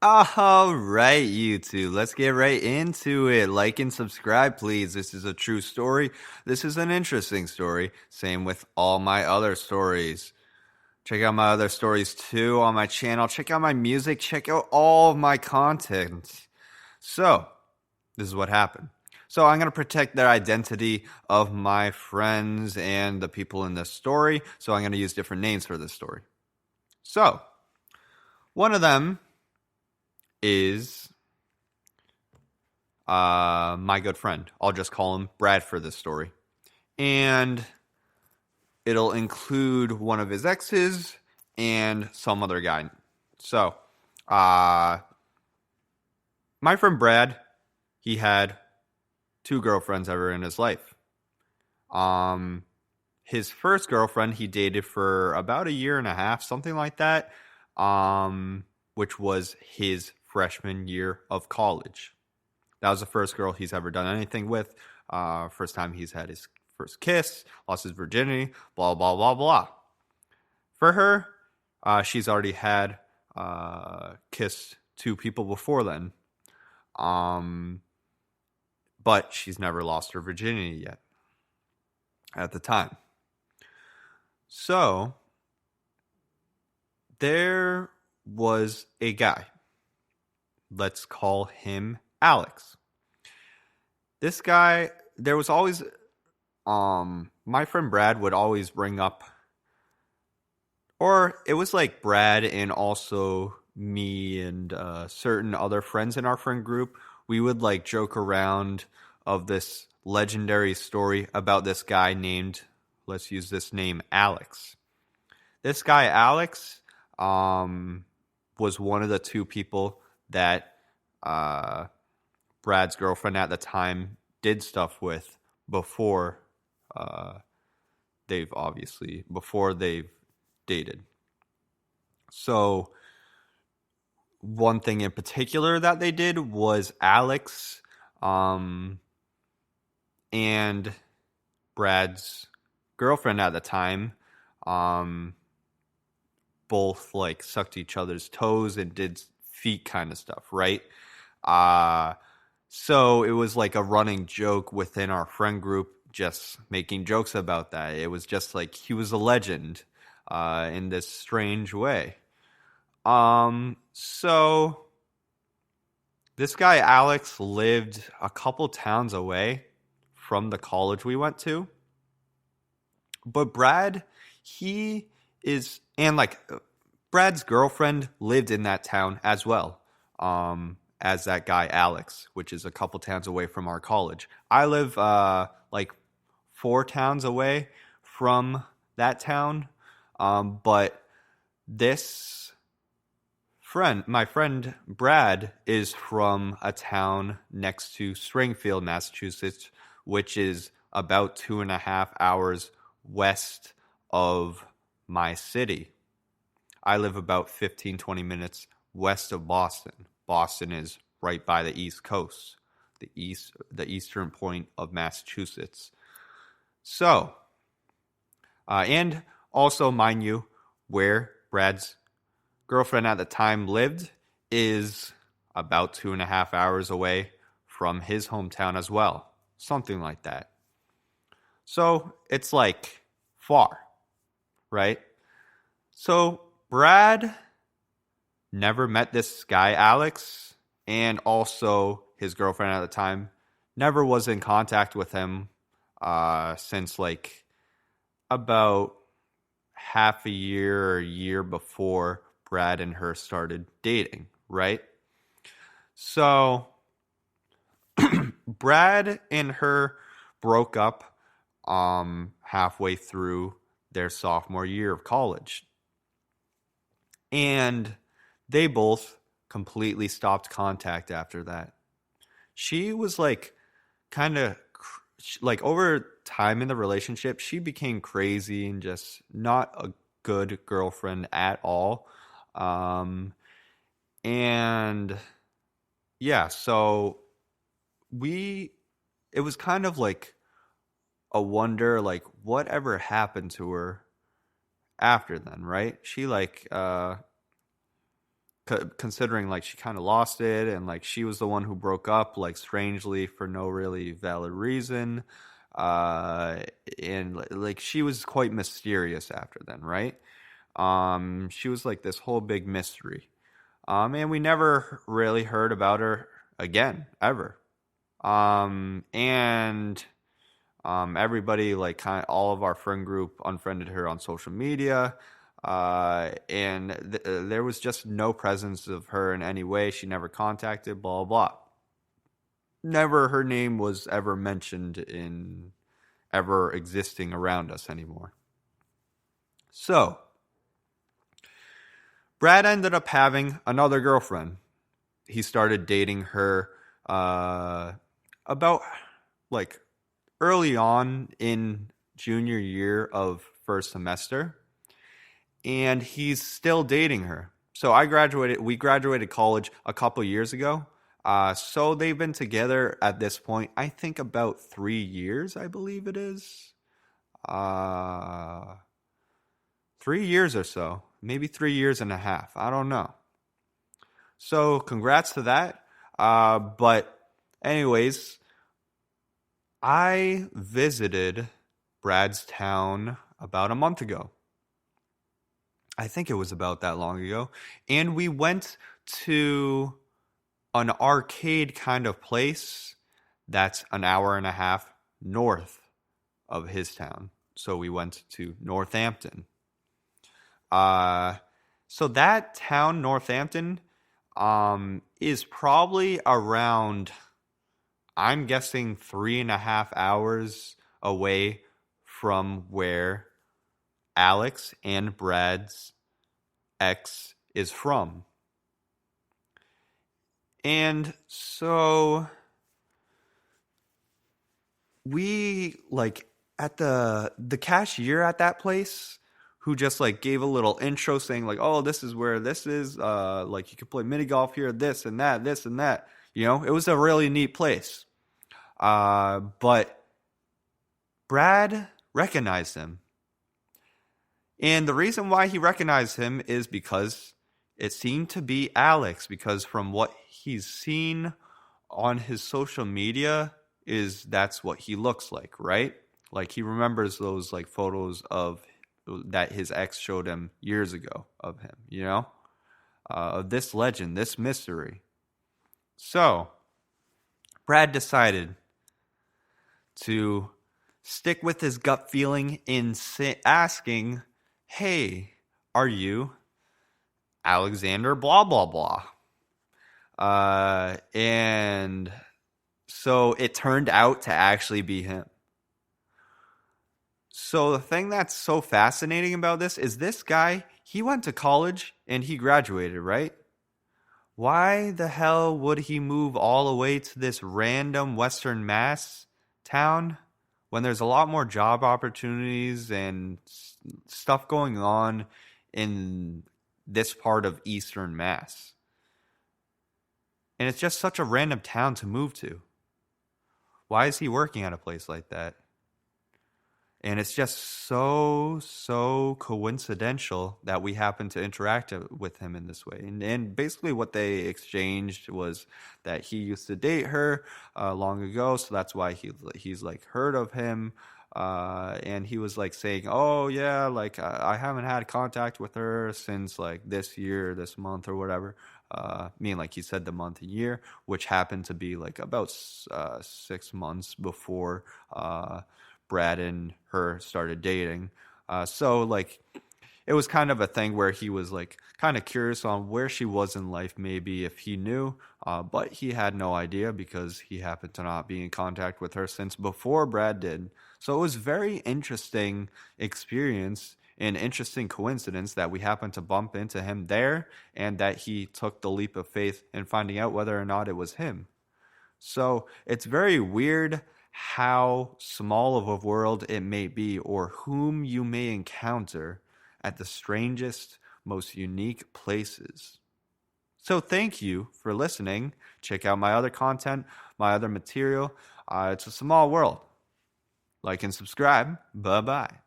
All right, you two. Let's get right into it. Like and subscribe, please. This is a true story. This is an interesting story. Same with all my other stories. Check out my other stories too on my channel. Check out my music. Check out all of my content. So, this is what happened. So, I'm going to protect their identity of my friends and the people in this story. So, I'm going to use different names for this story. So, one of them is my good friend. I'll just call him Brad for this story. And it'll include one of his exes and some other guy. So, my friend Brad, he had two girlfriends ever in his life. His first girlfriend he dated for about a year and a half, something like that, which was his freshman year of college. That was the first girl he's ever done anything with. First time he's had his first kiss, lost his virginity, blah, blah, blah, blah. For her, she's already had kissed two people before then. But she's never lost her virginity yet at the time. So, there was a guy. Let's call him Alex. This guy, there was always, my friend Brad would always bring up, or it was like Brad and also me and certain other friends in our friend group, we would like joke around of this legendary story about this guy named, let's use this name, Alex. This guy, Alex, was one of the two people that Brad's girlfriend at the time did stuff with before they've dated. So one thing in particular that they did was Alex and Brad's girlfriend at the time both like sucked each other's toes and did feet kind of stuff, right? So it was like a running joke within our friend group, just making jokes about that. It was just like he was a legend in this strange way. So this guy Alex lived a couple towns away from the college we went to. But Brad, Brad's girlfriend lived in that town as well, as that guy Alex, which is a couple towns away from our college. I live like 4 towns away from that town, but my friend Brad is from a town next to Springfield, Massachusetts, which is about 2.5 hours west of my city. I live about 15-20 minutes west of Boston. Boston is right by the East Coast, the eastern point of Massachusetts. So, and also, mind you, where Brad's girlfriend at the time lived is about 2.5 hours away from his hometown as well. Something like that. So, it's like far, right? So, Brad never met this guy, Alex, and also his girlfriend at the time never was in contact with him since like about half a year or a year before Brad and her started dating, right? So Brad and her broke up halfway through their sophomore year of college. And they both completely stopped contact after that. She was like kind of like over time in the relationship, she became crazy and just not a good girlfriend at all. And yeah, so it was kind of like a wonder, like whatever happened to her after then, right? She like considering like she kind of lost it, and like she was the one who broke up, like strangely for no really valid reason. Uh, and like she was quite mysterious after then, right? She was like this whole big mystery. And we never really heard about her again, ever. And everybody, like kind of all of our friend group, unfriended her on social media. And there was just no presence of her in any way. She never contacted, blah, blah, blah. Never her name was ever mentioned in ever existing around us anymore. So, Brad ended up having another girlfriend. He started dating her about like early on in junior year of first semester, and he's still dating her. So we graduated college a couple years ago. So they've been together at this point, I think about 3 years, I believe it is. 3 years or so, maybe 3 years and a half. I don't know. So congrats to that. But anyways, I visited Brad's town about a month ago. I think it was about that long ago. And we went to an arcade kind of place that's an hour and a half north of his town. So we went to Northampton. So that town, Northampton, is probably around, I'm guessing, 3.5 hours away from where Alex and Brad's ex is from. And so we like at the cashier at that place who just like gave a little intro saying like, oh, this is where this is, like you can play mini golf here, this and that, this and that. You know, it was a really neat place. But Brad recognized him. And the reason why he recognized him is because it seemed to be Alex, because from what he's seen on his social media is that's what he looks like, right? Like he remembers those like photos of that his ex showed him years ago of him, you know? Of this legend, this mystery. So, Brad decided to stick with his gut feeling in asking, hey, are you Alexander blah, blah, blah? And so it turned out to actually be him. So the thing that's so fascinating about this guy, he went to college and he graduated, right? Why the hell would he move all the way to this random Western Mass town when there's a lot more job opportunities and stuff going on in this part of Eastern Mass? And it's just such a random town to move to. Why is he working at a place like that? And it's just so coincidental that we happen to interact with him in this way. And basically what they exchanged was that he used to date her long ago, so that's why he's like heard of him. And he was like saying, oh yeah, like I haven't had contact with her since like this year, this month or whatever. Meaning like he said the month and year, which happened to be like about 6 months before Brad and her started dating. So like it was kind of a thing where he was like kind of curious on where she was in life, maybe if he knew, but he had no idea because he happened to not be in contact with her since before Brad did. So it was very interesting experience, an interesting coincidence that we happened to bump into him there and that he took the leap of faith in finding out whether or not it was him. So it's very weird how small of a world it may be or whom you may encounter at the strangest, most unique places. So thank you for listening. Check out my other content, my other material. It's a small world. Like and subscribe. Bye-bye.